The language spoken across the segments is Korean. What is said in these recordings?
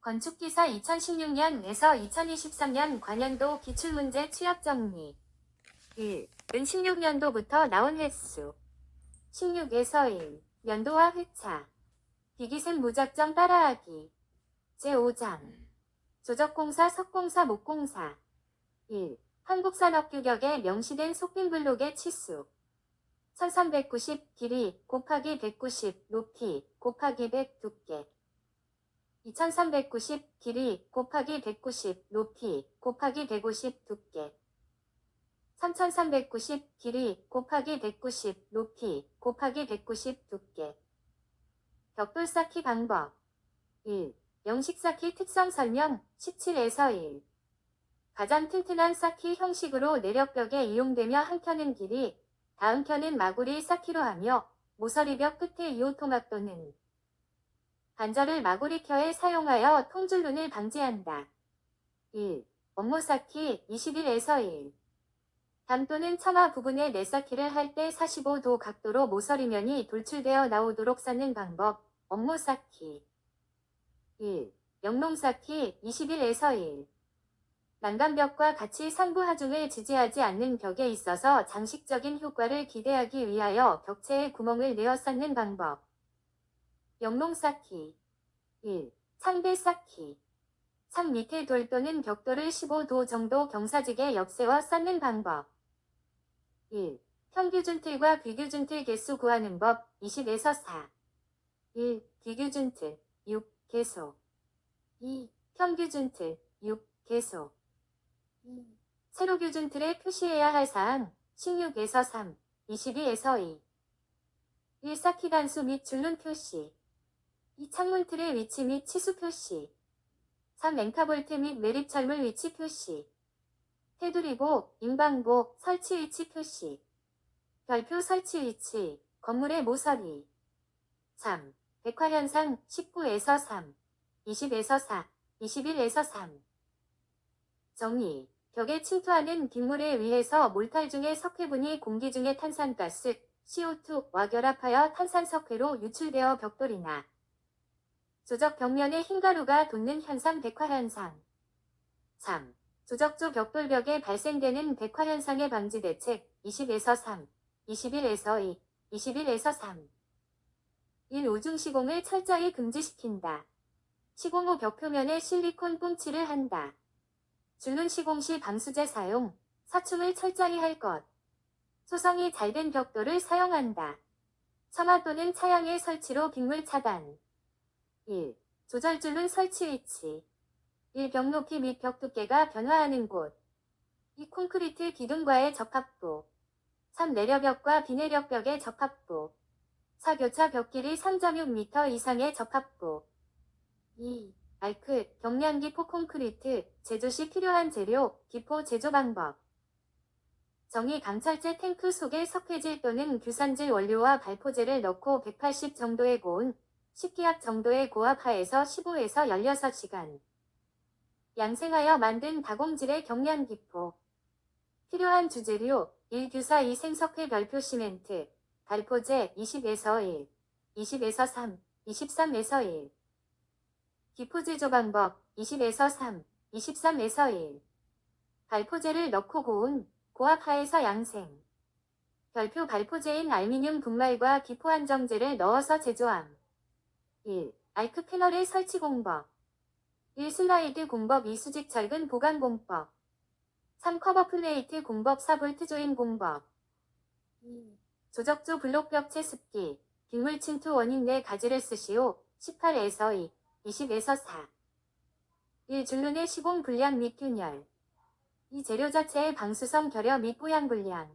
건축기사 2016년에서 2023년 관연도 기출문제 취합정리 1. 은 16년도부터 나온 횟수 16에서 1. 연도와 회차 비기생 무작정 따라하기 제5장 조적공사 석공사 목공사 1. 한국산업규격에 명시된 속빈블록의 치수 1390 길이 곱하기 190 높이 곱하기 100 두께 2390 길이 곱하기 190 높이 곱하기 150 두께 3390 길이 곱하기 190 높이 곱하기 190 두께 벽돌 쌓기 방법 1. 영식 쌓기 특성 설명 17에서 1 가장 튼튼한 쌓기 형식으로 내력벽에 이용되며 한 켠은 길이, 다음 켠은 마구리 쌓기로 하며 모서리벽 끝에 이오토막 또는 관절을 마구리켜에 사용하여 통줄눈을 방지한다. 1. 업무 쌓기 21에서 1 담 또는 처마 부분에 내쌓기를 할 때 45도 각도로 모서리면이 돌출되어 나오도록 쌓는 방법 업무 쌓기 1. 영농 쌓기 21에서 1 난간벽과 같이 상부 하중을 지지하지 않는 벽에 있어서 장식적인 효과를 기대하기 위하여 벽체에 구멍을 내어 쌓는 방법 영농 쌓기 1. 상대 쌓기 상 밑에 돌 또는 벽돌을 15도 정도 경사지게 옆세워 쌓는 방법 1. 평균 틀과 비규준 틀 개수 구하는 법 20에서 4 1. 비규준 틀 6. 개소 2. 평균 틀 6. 개소 세로 규준 틀에 표시해야 할 사항 16에서 3, 22에서 2 1. 쌓기 단수 및 줄눈 표시 2. 창문 틀의 위치 및 치수 표시 3. 앵카볼트 및 매립철물 위치 표시 테두리보, 인방보, 설치 위치 표시 별표 설치 위치, 건물의 모서리 3. 백화현상 19에서 3, 20에서 4, 21에서 3 정의 벽에 침투하는 빗물에 의해서 몰탈 중의 석회분이 공기 중의 탄산가스, CO2와 결합하여 탄산석회로 유출되어 벽돌이나 조적 벽면에 흰가루가 돋는 현상 백화현상 3. 조적조 벽돌벽에 발생되는 백화현상의 방지 대책 20에서 3, 21에서 2, 21에서 3 1. 우중 시공을 철저히 금지시킨다. 시공 후 벽표면에 실리콘 뿜칠을 한다. 줄눈 시공 시 방수제 사용, 사춤을 철저히 할 것. 소성이 잘 된 벽돌을 사용한다. 처마 또는 차양의 설치로 빗물 차단. 1. 조절 줄눈 설치 위치 1. 벽 높이 및 벽 두께가 변화하는 곳 2. 콘크리트 기둥과의 적합도 3. 내려벽과 비내력벽의 적합도 4. 교차 벽 길이 3.6m 이상의 적합도 2. 알크, 경량기포 콘크리트, 제조 시 필요한 재료, 기포 제조 방법 정의 강철제 탱크 속에 석회질 또는 규산질 원료와 발포제를 넣고 180 정도의 고온, 10기압 정도의 고압하에서 15에서 16시간 양생하여 만든 다공질의 경량기포 필요한 주재료 1. 규사 2. 생석회 별표 시멘트 발포제 20에서 1, 20에서 3, 23에서 1 기포 제조 방법 20에서 3, 23에서 1 발포제를 넣고 고온, 고압하에서 양생 별표 발포제인 알미늄 분말과 기포 안정제를 넣어서 제조함 1. 알크 패널의 설치 공법 1. 슬라이드 공법 2. 수직 철근 보강 공법 3. 커버 플레이트 공법 4. 볼트 조인 공법 2. 조적조 블록벽체 습기, 빗물 침투 원인 내 가지를 쓰시오 18에서 2, 20에서 4 1. 줄눈의 시공 불량 및 균열 2. 재료 자체의 방수성 결여 및 보양 불량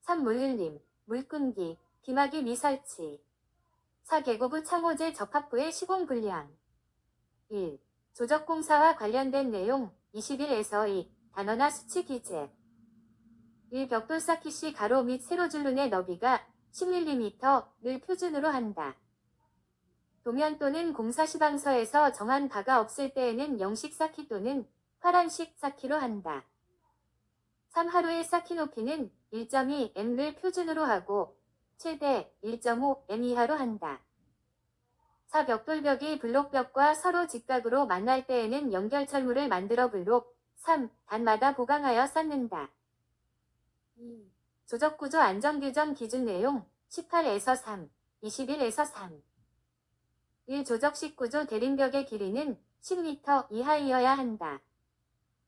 3. 물 흘림, 물 끈기, 비마기 미설치 4. 계고부 창호제 적합부의 시공 불량 1. 조적공사와 관련된 내용 21에서 2. 단어나 수치 기재 1. 벽돌 쌓기 시 가로 및 세로 줄눈의 너비가 10mm를 표준으로 한다. 도면 또는 공사 시방서에서 정한 바가 없을 때에는 영식 쌓기 또는 화란식 쌓기로 한다. 3. 하루의 쌓기 높이는 1.2m를 표준으로 하고 최대 1.5m 이하로 한다. 4. 벽돌벽이 블록벽과 서로 직각으로 만날 때에는 연결철물을 만들어 블록 3. 단마다 보강하여 쌓는다. 2. 조적구조 안전규정 기준 내용 18에서 3, 21에서 3. 1. 조적식 구조 대림벽의 길이는 10m 이하이어야 한다.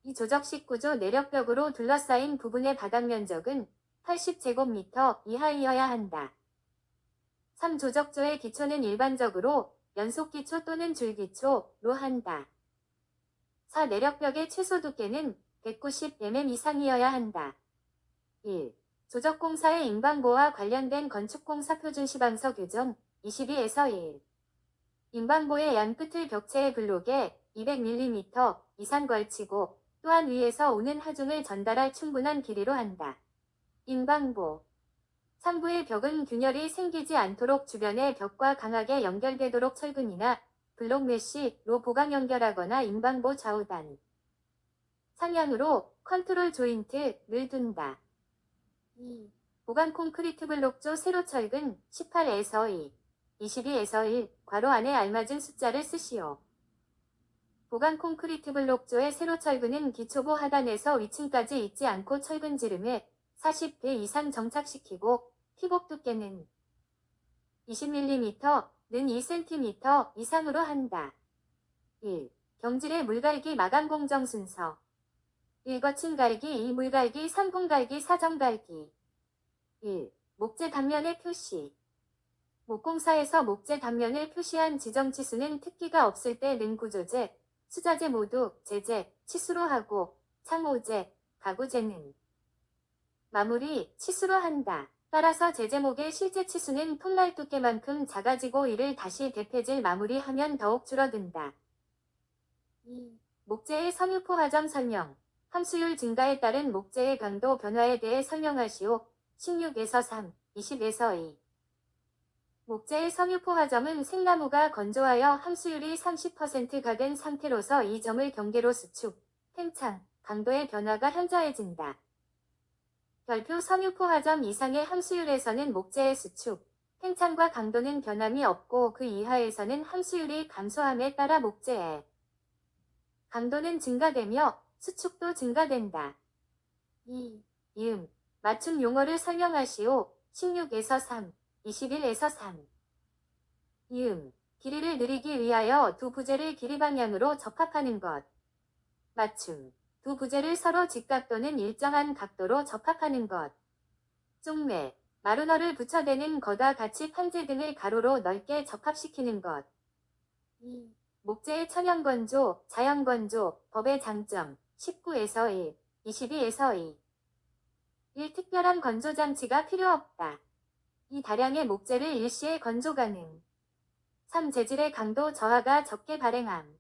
이 조적식 구조 내력벽으로 둘러싸인 부분의 바닥 면적은 80제곱미터 이하이어야 한다. 3. 조적조의 기초는 일반적으로 연속기초 또는 줄기초로 한다. 4. 내력벽의 최소 두께는 190mm 이상이어야 한다. 1. 조적공사의 인방보와 관련된 건축공사 표준시방서 규정 22에서 1. 인방보의 양 끝을 벽체의 블록에 200mm 이상 걸치고 또한 위에서 오는 하중을 전달할 충분한 길이로 한다. 인방보. 상부의 벽은 균열이 생기지 않도록 주변의 벽과 강하게 연결되도록 철근이나 블록 메쉬로 보강 연결하거나 인방보 좌우단 상향으로 컨트롤 조인트를 둔다. 2. 보강 콘크리트 블록조 세로 철근 18에서 2, 22에서 1 괄호 안에 알맞은 숫자를 쓰시오. 보강 콘크리트 블록조의 세로 철근은 기초보 하단에서 위층까지 있지 않고 철근 지름에 40배 이상 정착시키고 피복 두께는 20mm는 2cm 이상으로 한다. 1. 경질의 물갈기 마감 공정 순서 1. 거친 갈기 2. 물갈기 3. 공갈기 4. 정갈기 1. 목재 단면의 표시 목공사에서 목재 단면을 표시한 지정 치수는 특기가 없을 때 는 구조재, 수자재 모두 제재, 치수로 하고 창호재, 가구재는 마무리, 치수로 한다. 따라서 제재목의 실제 치수는 톱날 두께만큼 작아지고 이를 다시 대패질 마무리하면 더욱 줄어든다. 2. 목재의 섬유포 화점 설명 함수율 증가에 따른 목재의 강도 변화에 대해 설명하시오. 16에서 3, 20에서 2. 목재의 섬유포 화점은 생나무가 건조하여 함수율이 30%가 된 상태로서 이 점을 경계로 수축, 팽창, 강도의 변화가 현저해진다. 별표 섬유포 화점 이상의 함수율에서는 목재의 수축, 팽창과 강도는 변함이 없고 그 이하에서는 함수율이 감소함에 따라 목재의 강도는 증가되며 수축도 증가된다. 2. 맞춤 용어를 설명하시오. 16에서 3, 21에서 3. 길이를 늘리기 위하여 두 부재를 길이 방향으로 접합하는 것. 맞춤. 두 부재를 서로 직각 또는 일정한 각도로 접합하는 것. 쪽매. 마루너를 붙여대는 것과 같이 판재 등을 가로로 넓게 접합시키는 것. 2. 목재의 천연건조, 자연건조, 법의 장점. 19에서 1, 22에서 2. 1. 특별한 건조장치가 필요 없다. 2. 다량의 목재를 일시에 건조 가능. 3. 재질의 강도 저하가 적게 발행함.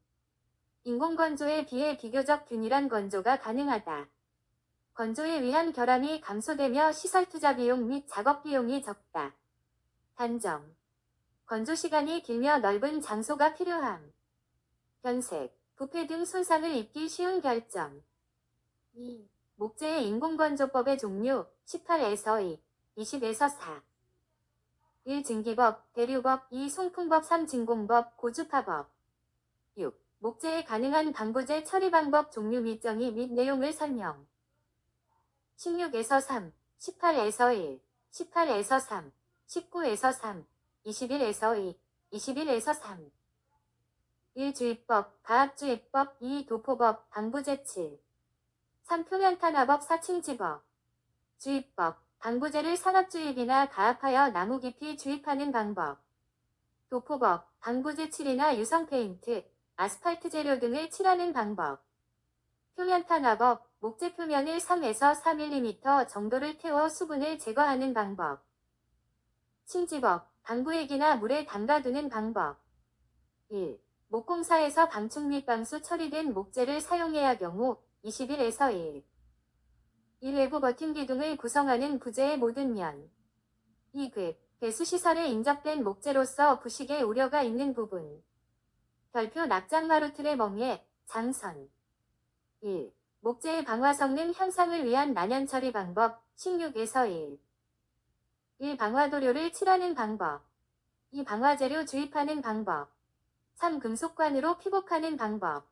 인공건조에 비해 비교적 균일한 건조가 가능하다. 건조에 의한 결함이 감소되며 시설 투자 비용 및 작업 비용이 적다. 단점. 건조 시간이 길며 넓은 장소가 필요함. 변색, 부패 등 손상을 입기 쉬운 결점. 2. 목재의 인공건조법의 종류 18에서 2, 20에서 4. 1. 증기법, 대류법, 2. 송풍법, 3. 진공법, 고주파법. 6. 목재의 가능한 방부제 처리 방법 종류 및 정의 및 내용을 설명. 16에서 3, 18에서 1, 18에서 3, 19에서 3, 21에서 2, 21에서 3. 1. 주입법, 가압주입법, 2. 도포법, 방부제 7. 3. 표면탄화법 4층지법. 주입법, 방부제를 산업주입이나 가압하여 나무 깊이 주입하는 방법. 도포법, 방부제 칠이나 유성 페인트, 아스팔트 재료 등을 칠하는 방법. 표면탄화법, 목재 표면을 3에서 4mm 정도를 태워 수분을 제거하는 방법. 층지법, 방부액이나 물에 담가두는 방법. 1. 목공사에서 방충 및 방수 처리된 목재를 사용해야 경우 21에서 1. 1. 외부 버팀 기둥을 구성하는 부재의 모든 면. 2. 배수시설에 인접된 목재로서 부식의 우려가 있는 부분. 별표 낙장마루틀의 멍에, 장선. 1. 목재의 방화 성능 향상을 위한 난연 처리 방법 16에서 1. 1. 방화도료를 칠하는 방법. 2. 방화재료 주입하는 방법. 3. 금속관으로 피복하는 방법.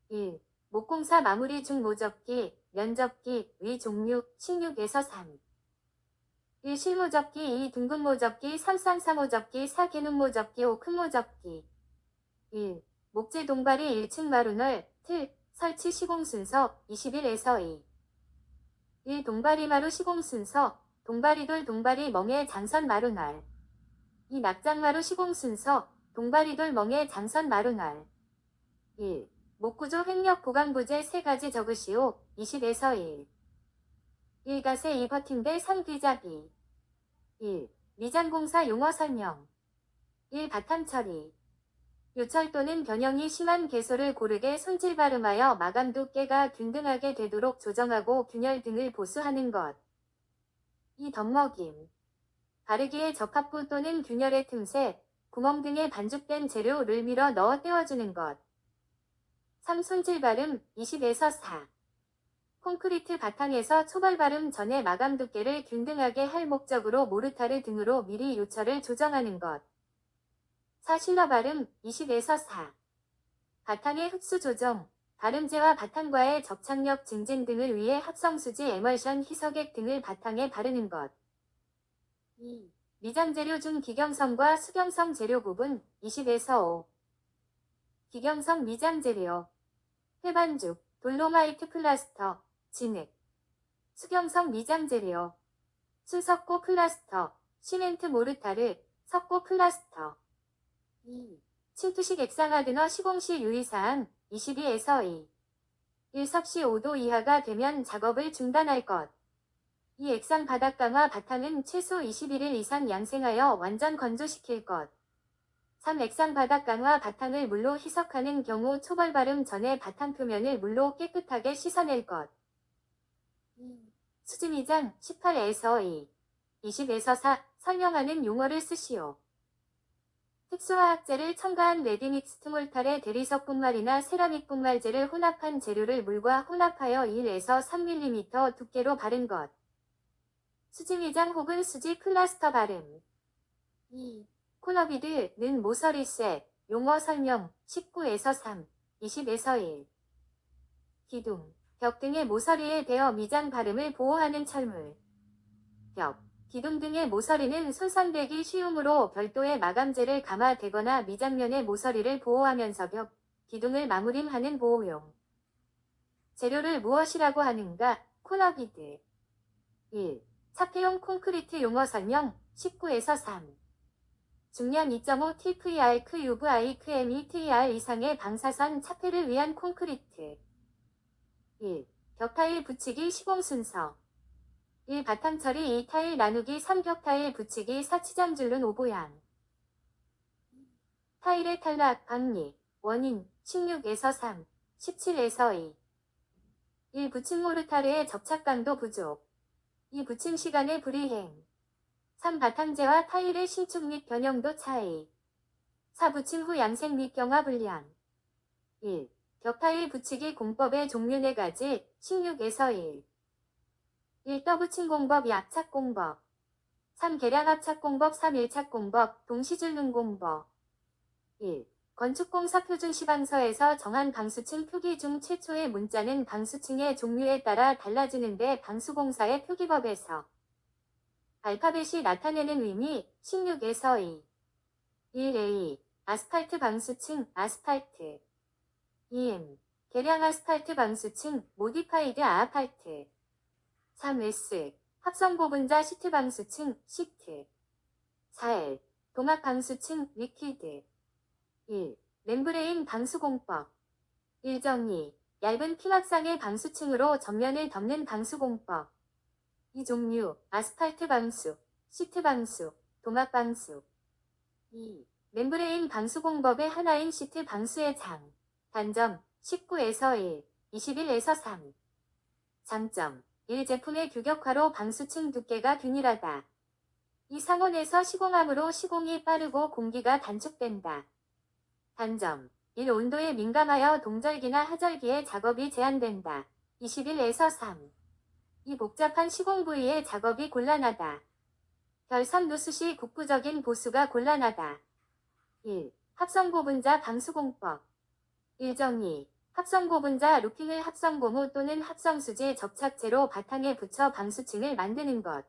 1. 목공사 마무리 중 모접기, 면접기, 위 종류, 16에서 3. 1. 실모접기 2. 둥근 모접기 3. 쌍사모접기 4. 개눈 모접기 5. 큰 모접기. 1. 목재 동발이 1층 마루널, 틀, 설치 시공 순서 21에서 2. 1. 동발이 마루 시공 순서, 동발이돌 동발이 멍에 장선 마루널. 2. 낙장마루 시공 순서, 동발이돌 멍에 장선 마루널. 1. 목구조 횡력 보강부재 3가지 적으시오 20에서 1. 1가세 2. 버팅대 3. 귀잡이. 1. 미장공사 용어 설명. 1. 바탕 처리. 요철 또는 변형이 심한 개소를 고르게 손질 발음하여 마감 두께가 균등하게 되도록 조정하고 균열 등을 보수하는 것. 2. 덧먹임. 바르기에 적합부 또는 균열의 틈새, 구멍 등에 반죽된 재료를 밀어 넣어 떼어주는 것. 3. 손질 발음 20에서 4. 콘크리트 바탕에서 초벌 발음 전에 마감 두께를 균등하게 할 목적으로 모르타르 등으로 미리 요철을 조정하는 것. 4. 실러 발음 20에서 4. 바탕의 흡수 조정, 발음재와 바탕과의 접착력 증진 등을 위해 합성수지 에멀션 희석액 등을 바탕에 바르는 것. 2. 미장재료 중 기경성과 수경성 재료 구분 20에서 5. 기경성 미장재료. 회반죽, 돌로마이트 플라스터, 진흙. 수경성 미장재료. 수석고 플라스터, 시멘트 모르타르, 석고 플라스터. 2. 침투식 액상하드너 시공시 유의사항 22에서 2. 1. 섭씨 5도 이하가 되면 작업을 중단할 것. 2. 액상 바닥 강화 바탕은 최소 21일 이상 양생하여 완전 건조시킬 것. 3. 액상 바닥 강화 바탕을 물로 희석하는 경우 초벌 발음 전에 바탕 표면을 물로 깨끗하게 씻어낼 것. 2. 수지미장 18에서 2. 20에서 4. 설명하는 용어를 쓰시오. 특수화학재를 첨가한 레디믹스 트몰탈에 대리석 분말이나 세라믹 분말재를 혼합한 재료를 물과 혼합하여 1에서 3mm 두께로 바른 것. 수지미장 혹은 수지 플라스터 발음. 2. 코너비드는 모서리쇠, 용어 설명 19에서 3, 20에서 1. 기둥, 벽 등의 모서리에 대어 미장 발음을 보호하는 철물. 벽, 기둥 등의 모서리는 손상되기 쉬우므로 별도의 마감재를 감아대거나 미장면의 모서리를 보호하면서 벽, 기둥을 마무림하는 보호용. 재료를 무엇이라고 하는가? 코너비드. 1. 차폐용 콘크리트 용어 설명 19에서 3. 중량 2.5 TPR 크 UVI 크 METR 이상의 방사선 차폐를 위한 콘크리트. 1. 벽타일 붙이기 시공 순서. 1. 바탕 처리 2. 타일 나누기 3. 벽타일 붙이기 4. 치장 줄눈 오보양. 타일의 탈락 박리. 원인 16에서 3, 17에서 2. 1. 부침 모르타르의 접착 강도 부족. 2. 부침 시간의 불이행. 3. 바탕재와 타일의 신축 및 변형도 차이. 4. 부침 후 양생 및 경화 불량. 1. 벽타일 붙이기 공법의 종류 4가지 16에서 1. 1. 떠붙임 공법 2. 압착 공법. 3. 계량 압착 공법 3. 일착 공법 동시줄눈 공법. 1. 건축공사 표준 시방서에서 정한 방수층 표기 중 최초의 문자는 방수층의 종류에 따라 달라지는데 방수공사의 표기법에서 알파벳이 나타내는 의미 16에서 2. 1A. 아스팔트 방수층 아스팔트. 2M. 계량 아스팔트 방수층 모디파이드 아파트. 3S. 합성고분자 시트 방수층 시트. 4L. 동압 방수층 리퀴드. 1. 멤브레인 방수공법. 1정리. 얇은 피막상의 방수층으로 전면을 덮는 방수공법. 이 종류, 아스팔트 방수, 시트 방수, 동압 방수. 2. 멤브레인 방수공법의 하나인 시트 방수의 장. 단점, 19에서 1, 21에서 3. 장점, 1. 제품의 규격화로 방수층 두께가 균일하다. 이 상온에서 시공함으로 시공이 빠르고 공기가 단축된다. 단점, 1. 온도에 민감하여 동절기나 하절기에 작업이 제한된다. 21에서 3. 이 복잡한 시공 부위의 작업이 곤란하다. 결선 누수 시 국부적인 보수가 곤란하다. 1. 합성고분자 방수공법. 1정의. 합성고분자 루핑을 합성고무 또는 합성수제 접착제로 바탕에 붙여 방수층을 만드는 것.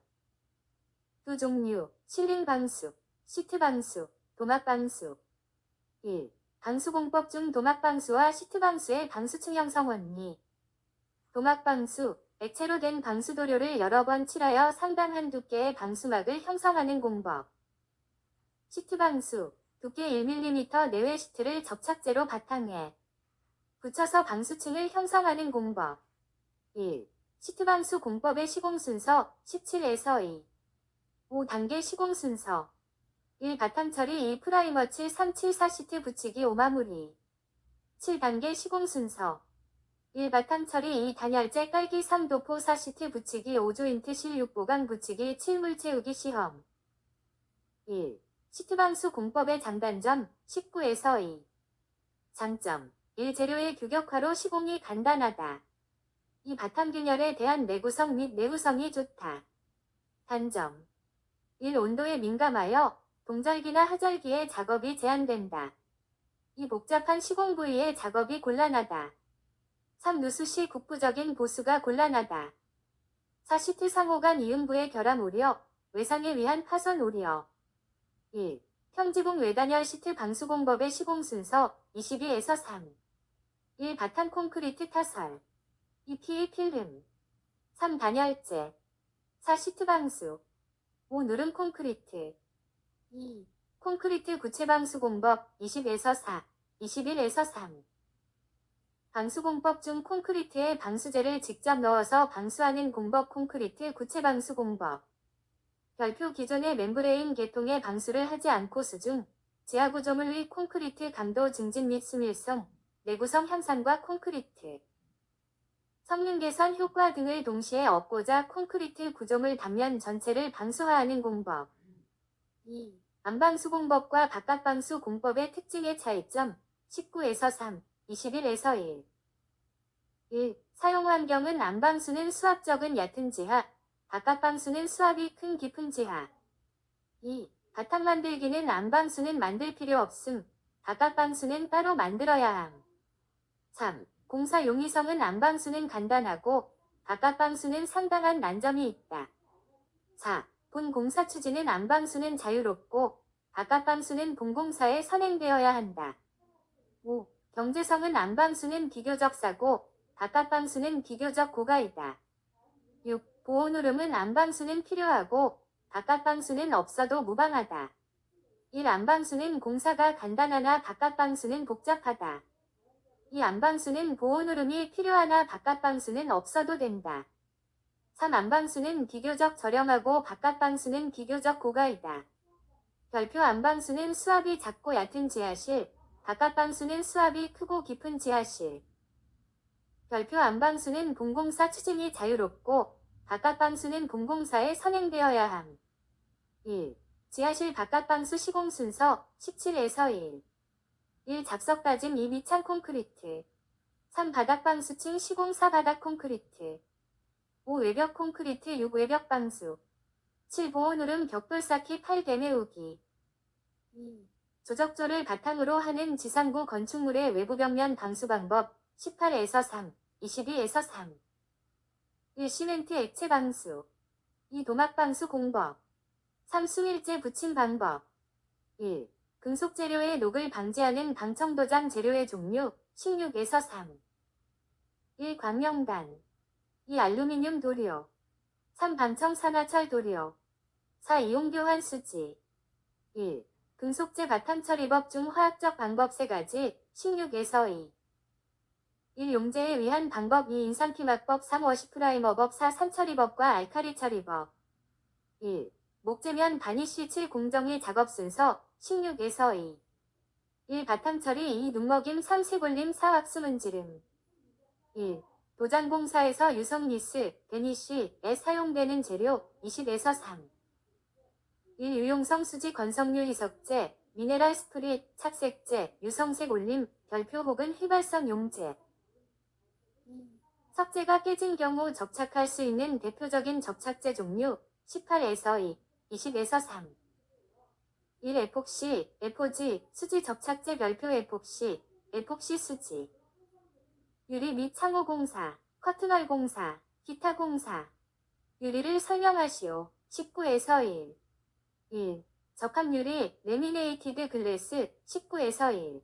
두 종류, 실링방수, 시트방수, 도막방수. 1. 방수공법 중 도막방수와 시트방수의 방수층 형성 원리. 도막방수, 액체로 된 방수도료를 여러 번 칠하여 상당한 두께의 방수막을 형성하는 공법. 시트방수, 두께 1mm 내외 시트를 접착제로 바탕에 붙여서 방수층을 형성하는 공법. 1. 시트방수 공법의 시공순서 17에서 2. 5단계 시공순서. 1. 바탕처리 2. 프라이머 7 3 7 4 시트 붙이기 5 마무리. 7단계 시공순서. 1. 바탕처리 2. 단열재 깔기 3. 도포 4 시트 붙이기 5. 조인트 실 6. 보강 붙이기 7. 물 채우기 시험. 1. 시트방수 공법의 장단점 19에서 2. 장점. 1. 재료의 규격화로 시공이 간단하다. 2. 바탕 균열에 대한 내구성 및 내구성이 좋다. 단점. 1. 온도에 민감하여 동절기나 하절기에 작업이 제한된다. 2. 복잡한 시공 부위의 작업이 곤란하다. 3. 누수 시 국부적인 보수가 곤란하다. 4. 시트 상호 간 이음부의 결함 우려, 외상에 의한 파손 우려. 1. 평지봉 외단열 시트 방수공법의 시공순서 22에서 3. 1. 바탕 콘크리트 타설. 2. PE 필름. 3. 단열재. 4. 시트 방수. 5. 누름 콘크리트. 2. 콘크리트 구체방수 공법 20에서 4, 21에서 3. 방수공법 중 콘크리트에 방수제를 직접 넣어서 방수하는 공법 콘크리트 구체방수 공법. 별표 기존의 멤브레인 계통의 방수를 하지 않고 수중, 지하구조물 의 콘크리트 강도 증진 및 수밀성, 내구성 향상과 콘크리트 성능 개선 효과 등을 동시에 얻고자 콘크리트 구조물 단면 전체를 방수화하는 공법. 2. 안방수 공법과 바깥방수 공법의 특징의 차이점 19에서 3, 21에서 1. 1. 사용 환경은 안방수는 수압적은 얕은 지하, 바깥방수는 수압이 큰 깊은 지하. 2. 바탕 만들기는 안방수는 만들 필요 없음, 바깥방수는 따로 만들어야 함. 3. 공사 용이성은 안방수는 간단하고 바깥방수는 상당한 난점이 있다. 4. 본 공사 추진은 안방수는 자유롭고 바깥방수는 본공사에 선행되어야 한다. 5. 경제성은 안방수는 비교적 싸고 바깥방수는 비교적 고가이다. 6. 보온흐름은 안방수는 필요하고 바깥방수는 없어도 무방하다. 1. 안방수는 공사가 간단하나 바깥방수는 복잡하다. 2. 안방수는 보온흐름이 필요하나 바깥방수는 없어도 된다. 3. 안방수는 비교적 저렴하고 바깥방수는 비교적 고가이다. 별표 안방수는 수압이 작고 얕은 지하실, 바깥방수는 수압이 크고 깊은 지하실. 별표 안방수는 본공사 추진이 자유롭고 바깥방수는 본공사에 선행되어야 함. 1. 지하실 바깥방수 시공순서 17에서 1. 1. 작석 다짐 2. 밑창 콘크리트. 3. 바닥방수층 시공 4. 바닥 콘크리트. 5. 외벽 콘크리트 6. 외벽 방수. 7. 보온흐름 벽돌 쌓기 8. 대매우기. 2. 조적조를 바탕으로 하는 지상부 건축물의 외부 벽면 방수 방법 18에서 3, 22에서 3. 1. 시멘트 액체 방수. 2. 도막 방수 공법. 3. 수밀재 붙임 방법. 1. 금속 재료의 녹을 방지하는 방청도장 재료의 종류 16에서 3. 1. 광명단. 2. 알루미늄 도료. 3. 방청 산화철 도료. 4. 이용교환 수지. 1. 금속재 바탕 처리법 중 화학적 방법 3가지 16에서 2. 1. 용재에 의한 방법 2. 인산피막법 3. 워시프라이머법 4. 산처리법과 알카리 처리법. 1. 목재면 바니쉬 7. 공정위 작업 순서 16에서 2. 1. 바탕처리 2. 눈먹임 3. 세골림 4. 왁스문지름. 1. 도장공사에서 유성리스, 베니쉬에 사용되는 재료 20에서 3. 1. 유용성 수지 건성류 희석제, 미네랄 스프릿, 착색제, 유성색 올림, 별표 혹은 휘발성 용제. 2. 석재가 깨진 경우 접착할 수 있는 대표적인 접착제 종류 18에서 2. 20에서 3. 1. 에폭시, 에포지, 수지 접착제 별표 에폭시, 에폭시 수지. 유리 및 창호 공사, 커튼월 공사, 기타 공사. 유리를 설명하시오. 19에서 1. 1. 적합유리, 레미네이티드 글래스, 19에서 1.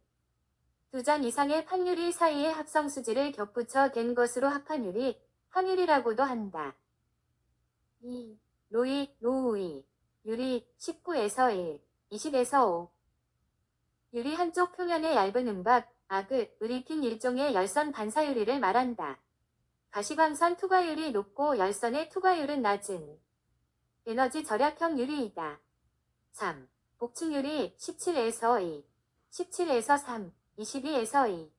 2전 이상의 판유리 사이의 합성수지를 겹붙여 된 것으로 합한 유리, 함유리라고도 한다. 2. 로이, 로우이, 유리, 19에서 1. 20에서 5. 유리 한쪽 표면의 얇은 은박, 을입힌 일종의 열선 반사유리를 말한다. 가시광선 투과율이 높고 열선의 투과율은 낮은 에너지 절약형 유리이다. 3. 복층유리 17에서 2. 17에서 3. 22에서 2.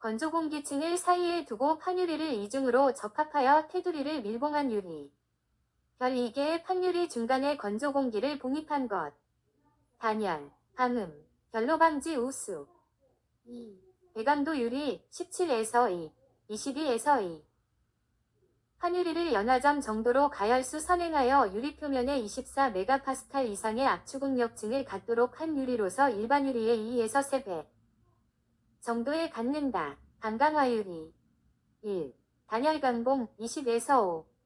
건조공기층을 사이에 두고 판유리를 이중으로 접합하여 테두리를 밀봉한 유리. 별 2개의 판유리 중간에 건조공기를 봉입한 것. 단열, 방음, 결로방지 우수. 2. 배관도 유리 17에서 2. 22에서 2. 판유리를 연화점 정도로 가열수 선행하여 유리표면에 24메가파스칼 이상의 압축응력층을 갖도록 한 유리로서 일반 유리의 2에서 3배 정도에 갖는다. 반강화유리. 1. 단열강봉 20에서 5.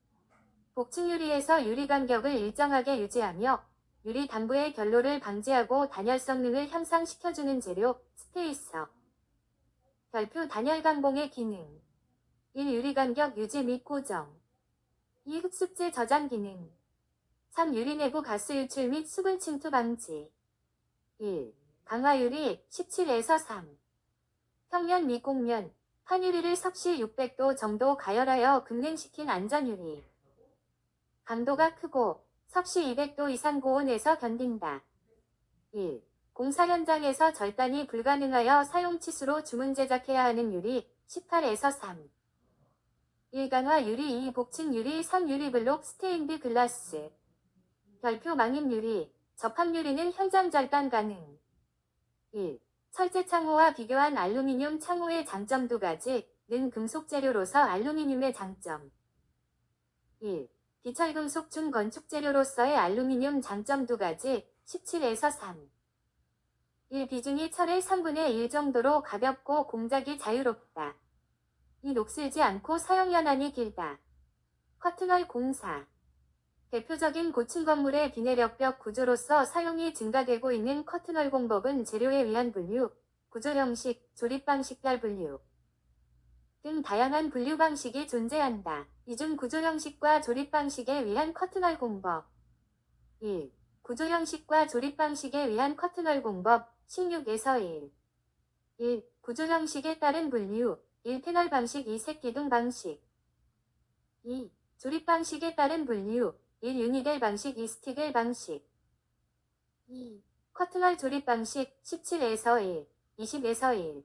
복층유리에서 유리 간격을 일정하게 유지하며 유리 단부의 결로를 방지하고 단열 성능을 향상시켜주는 재료, 스페이서. 별표 단열강봉의 기능. 1. 유리 간격 유지 및 고정. 2. 흡습제 저장 기능. 3. 유리 내부 가스 유출 및 수분 침투 방지. 1. 강화유리 17에서 3. 평면 및 곡면, 판유리를 섭씨 600도 정도 가열하여 급냉시킨 안전유리. 강도가 크고 섭씨 200도 이상 고온에서 견딘다. 1. 공사 현장에서 절단이 불가능하여 사용치수로 주문 제작해야 하는 유리 18에서 3. 1강화 유리 2. 복층 유리 3. 유리블록 스테인드 글라스. 별표 망임 유리. 접합 유리는 현장 절단 가능. 1. 철제 창호와 비교한 알루미늄 창호의 장점 2가지. 는 금속 재료로서 알루미늄의 장점. 1. 비철금속 중 건축 재료로서의 알루미늄 장점 2가지. 17에서 3. 1. 비중이 철의 3분의 1 정도로 가볍고 공작이 자유롭다. 2. 녹슬지 않고 사용연한이 길다. 커튼월 공사. 대표적인 고층 건물의 비내력벽 구조로서 사용이 증가되고 있는 커튼월 공법은 재료에 의한 분류, 구조 형식, 조립 방식별 분류 등 다양한 분류 방식이 존재한다. 이 중 구조 형식과 조립 방식에 의한 커튼월 공법. 1. 구조 형식과 조립 방식에 의한 커튼월 공법 16에서 1. 1. 구조 형식에 따른 분류 1. 패널 방식 2. 색기둥 방식. 2. 조립 방식에 따른 분류 1. 유니델 방식 2. 스티글 방식. 2. 커튼월 조립 방식 17에서 1. 20에서 1.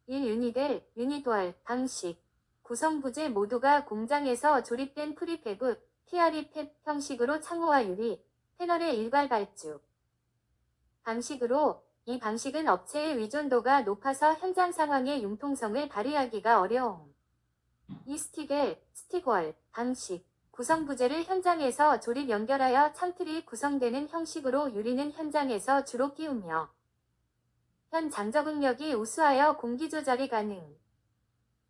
1. 유니델, 유니돌 방식. 구성 부재 모두가 공장에서 조립된 프리팹, PRE팹 형식으로 창호와 유리, 패널의 일괄 발주 방식으로 이 방식은 업체의 의존도가 높아서 현장 상황의 융통성을 발휘하기가 어려움. 이 스티겔, 스티골 방식. 구성 부재를 현장에서 조립 연결하여 창틀이 구성되는 형식으로 유리는 현장에서 주로 끼우며 현 장적응력이 우수하여 공기 조절이 가능.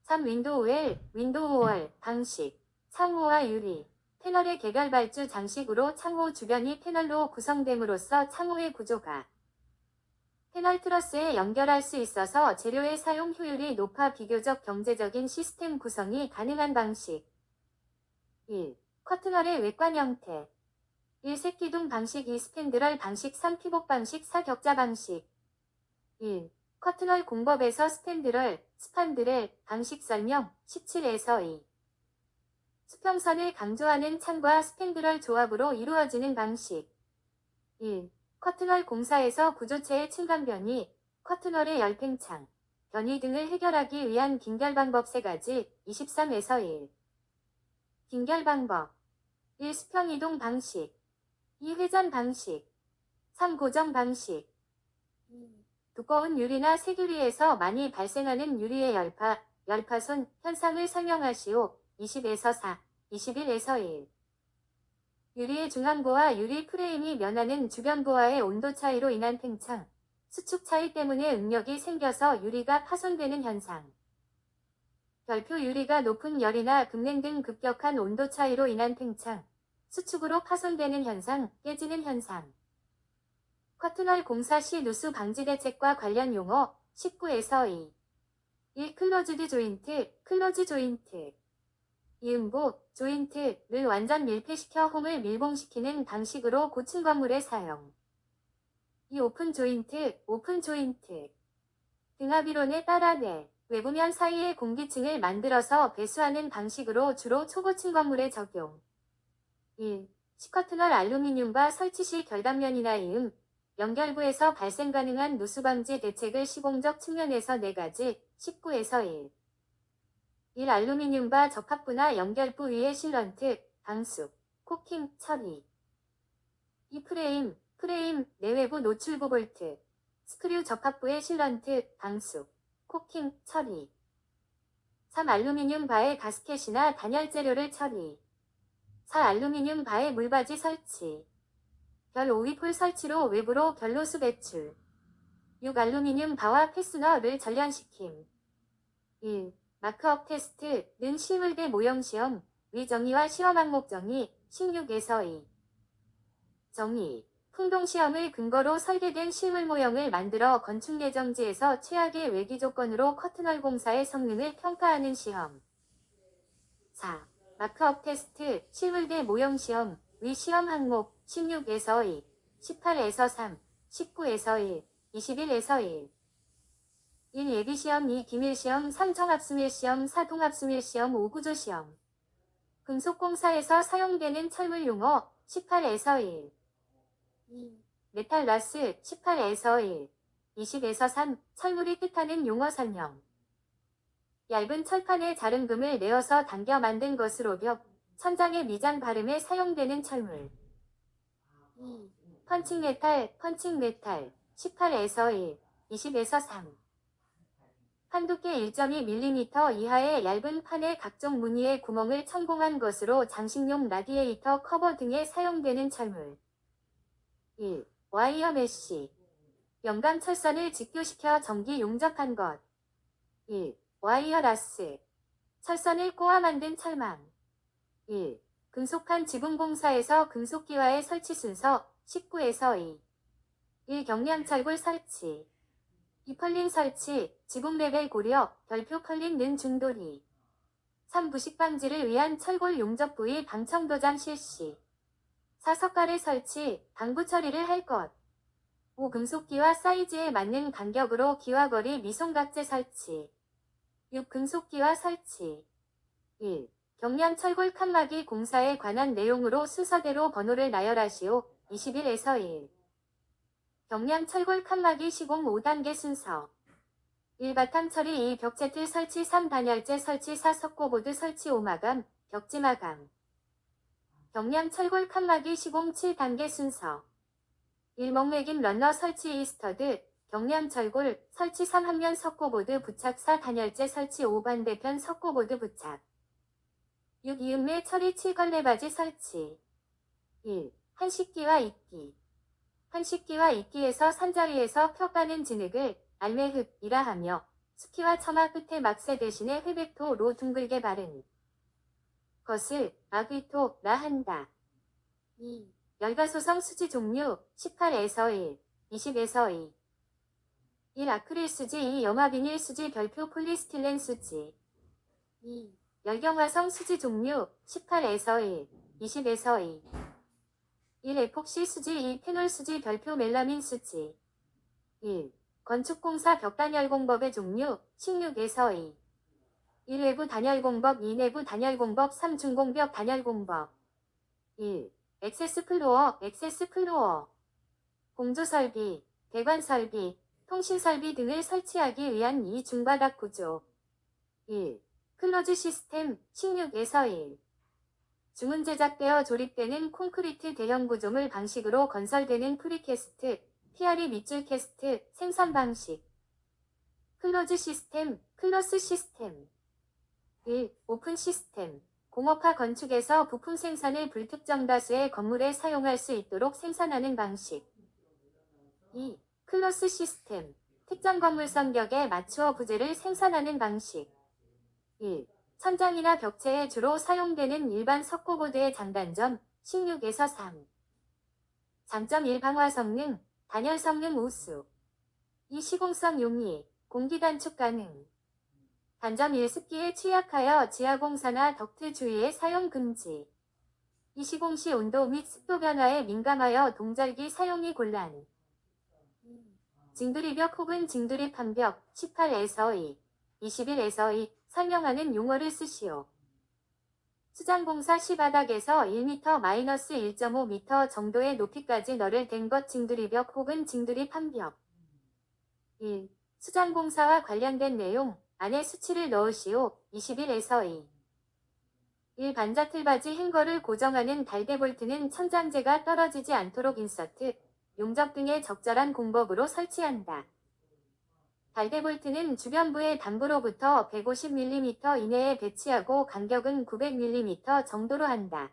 3. 윈도우웰, 윈도우월 방식. 창호와 유리, 패널의 개별 발주 장식으로 창호 주변이 패널로 구성됨으로써 창호의 구조가 패널 트러스에 연결할 수 있어서 재료의 사용 효율이 높아 비교적 경제적인 시스템 구성이 가능한 방식. 1. 커튼월의 외관 형태. 1. 색기둥 방식 2. 스팬드럴 방식 3. 피복 방식 4. 격자 방식. 1. 커튼월 공법에서 스팬드럴, 스판드렐 방식 설명 17에서 2. 수평선을 강조하는 창과 스팬드럴 조합으로 이루어지는 방식. 1. 커튼월 공사에서 구조체의 층간 변이, 커튼월의 열팽창, 변이 등을 해결하기 위한 긴결 방법 3가지 23에서 1. 긴결 방법 1. 수평 이동 방식 2. 회전 방식 3. 고정 방식. 2. 두꺼운 유리나 색유리에서 많이 발생하는 유리의 열파, 열파손 현상을 설명하시오. 20에서 4, 21에서 1. 유리의 중앙부와 유리 프레임이 면하는 주변부와의 온도 차이로 인한 팽창, 수축 차이 때문에 응력이 생겨서 유리가 파손되는 현상. 결핍 유리가 높은 열이나 급냉 등 급격한 온도 차이로 인한 팽창, 수축으로 파손되는 현상, 깨지는 현상. 커튼월 공사 시 누수 방지 대책과 관련 용어 19에서 2. 1. 클로즈드 조인트, 클로즈 조인트. 이음부, 조인트를 완전 밀폐시켜 홈을 밀봉시키는 방식으로 고층 건물에 사용. 2. 오픈 조인트, 오픈 조인트. 등압이론에 따라 내, 외부면 사이에 공기층을 만들어서 배수하는 방식으로 주로 초고층 건물에 적용. 1. 시커튼월 알루미늄바 설치 시 결단면이나 이음, 연결부에서 발생 가능한 누수 방지 대책을 시공적 측면에서 4가지, 19에서 1. 1. 알루미늄바 접합부나 연결부 위에 실런트, 방수, 코킹, 처리. 2. 프레임, 내외부 노출부 볼트, 스크류 접합부의 실런트, 방수, 코킹, 처리. 3. 알루미늄 바의 가스켓이나 단열 재료를 처리. 4. 알루미늄 바의 물바지 설치. 결 5위폴 설치로 외부로 결로수 배출. 6. 알루미늄 바와 패스너를 전련시킴. 1. 마크업 테스트는 실물대 모형시험, 위정의와 시험 항목 정의, 16에서 2. 정의. 풍동시험을 근거로 설계된 실물 모형을 만들어 건축 예정지에서 최악의 외기 조건으로 커튼월 공사의 성능을 평가하는 시험. 4. 마크업 테스트, 실물대 모형시험, 위 시험 항목, 16에서 2, 18에서 3, 19에서 1, 21에서 1. 1. 예비시험 2. 기밀시험 3. 정합수밀시험 4. 동합수밀시험 5. 구조시험. 금속공사에서 사용되는 철물 용어 18에서 1. 2. 메탈라스 18에서 1. 20에서 3. 철물이 뜻하는 용어 설명. 얇은 철판에 자른 금을 내어서 당겨 만든 것으로 벽, 천장의 미장 발음에 사용되는 철물. 2. 펀칭 메탈 18에서 1. 20에서 3. 판두께 1.2mm 이하의 얇은 판에 각종 무늬의 구멍을 천공한 것으로 장식용 라디에이터 커버 등에 사용되는 철물. 1. 와이어 메쉬. 영감 철선을 직교시켜 전기 용접한 것. 1. 와이어 라스. 철선을 꼬아 만든 철망. 1. 금속판 지붕공사에서 금속기와의 설치 순서 19에서 2. 1. 경량철골 설치. 2. 펄링 설치, 지붕 레벨 고려, 별표 펄링는 중돌이. 3. 부식 방지를 위한 철골 용접 부위 방청 도장 실시. 4. 석가래 설치, 방부 처리를 할 것. 5. 금속기와 사이즈에 맞는 간격으로 기와거리 미송각재 설치. 6. 금속기와 설치. 1. 경량 철골 칸막이 공사에 관한 내용으로 순서대로 번호를 나열하시오. 21에서 1. 경량 철골 칸막이 시공 5단계 순서. 1. 바탕 처리 2. 벽체틀 설치 3. 단열재 설치 4. 석고보드 설치 5. 마감, 벽지 마감. 경량 철골 칸막이 시공 7단계 순서. 1. 먹매김 러너 설치 2. 스터드, 경량 철골 설치 3. 한면 석고보드 부착 4. 단열재 설치 5. 반대편 석고보드 부착. 6. 이음매 처리 7. 걸레바지 설치. 1. 한식기와 이끼. 한식기와 이끼에서 산자리에서 펴가는 진흙을 알매흙이라 하며 수키와 처마 끝에 막새 대신에 회백토로 둥글게 바른 것을 아귀토라 한다. 2. 열가소성 수지 종류 18에서 1, 20에서 2. 1. 아크릴 수지 2. 염화비닐 수지 별표 폴리스틸렌 수지. 2. 열경화성 수지 종류 18에서 1, 20에서 2. 1. 에폭시 수지 2. 페놀 수지 별표 멜라민 수지. 1. 건축공사 벽단열공법의 종류 16에서 2. 1. 외부 단열공법 2. 내부 단열공법 3. 중공벽 단열공법. 1. 액세스 플로어 공조설비, 배관설비, 통신설비 등을 설치하기 위한 이 중바닥 구조. 1. 클로즈 시스템 16에서 1. 주문 제작되어 조립되는 콘크리트 대형 구조물 방식으로 건설되는 프리캐스트, PRE 밑줄 캐스트 생산 방식. 클로즈 시스템, 클로스 시스템. 1. 오픈 시스템, 공업화 건축에서 부품 생산을 불특정 다수의 건물에 사용할 수 있도록 생산하는 방식. 2. 클로스 시스템. 특정 건물 성격에 맞추어 부재를 생산하는 방식. 1. 천장이나 벽체에 주로 사용되는 일반 석고보드의 장단점 16에서 3. 장점 1. 방화 성능, 단열 성능 우수. 2. 시공성 용이, 공기 단축 가능. 단점 1. 습기에 취약하여 지하공사나 덕트 주위에 사용 금지. 2. 시공 시 온도 및 습도 변화에 민감하여 동절기 사용이 곤란. 징두리벽 혹은 징두리 판벽 18에서 2, 21에서 2 설명하는 용어를 쓰시오. 수장공사 시 바닥에서 1m-1.5m 정도의 높이까지 널을 댄 것 징두리벽 혹은 징두리 판벽. 1. 수장공사와 관련된 내용, 안에 수치를 넣으시오. 21에서 2. 1. 반자틀바지 행거를 고정하는 달대볼트는 천장재가 떨어지지 않도록 인서트, 용접 등의 적절한 공법으로 설치한다. 달대볼트는 주변부의 담부로부터 150mm 이내에 배치하고 간격은 900mm 정도로 한다.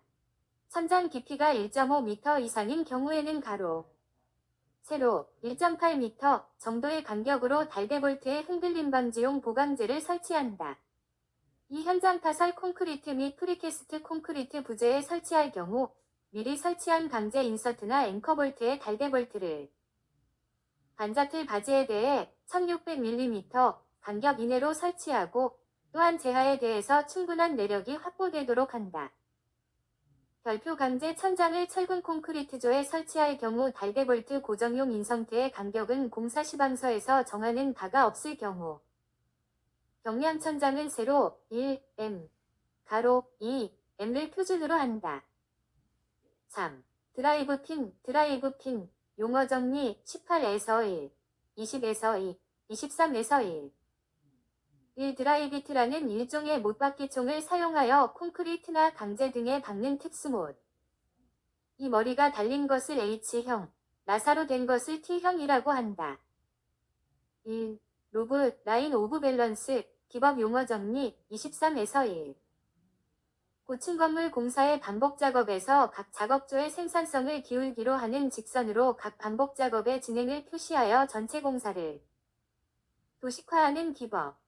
천장 깊이가 1.5m 이상인 경우에는 가로, 세로 1.8m 정도의 간격으로 달대볼트의 흔들림 방지용 보강재를 설치한다. 이 현장 타설 콘크리트 및 프리캐스트 콘크리트 부재에 설치할 경우 미리 설치한 강제 인서트나 앵커볼트의 달대볼트를 반자틀 바지에 대해 1600mm 간격 이내로 설치하고 또한 제하에 대해서 충분한 내력이 확보되도록 한다. 별표 강제 천장을 철근 콘크리트조에 설치할 경우 달대볼트 고정용 인성트의 간격은 공사 시방서에서 정하는 바가 없을 경우 경량 천장은 세로 1m, 가로 2m를 표준으로 한다. 3. 드라이브 핀, 용어 정리 18에서 1, 20에서 2, 23에서 1. 1. 드라이비트라는 일종의 못박기총을 사용하여 콘크리트나 강재 등에 박는 특수못. 이 머리가 달린 것을 H형, 나사로 된 것을 T형이라고 한다. 1. 로브, 라인 오브 밸런스, 기법 용어 정리 23에서 1. 고층 건물 공사의 반복 작업에서 각 작업조의 생산성을 기울기로 하는 직선으로 각 반복 작업의 진행을 표시하여 전체 공사를 도식화하는 기법.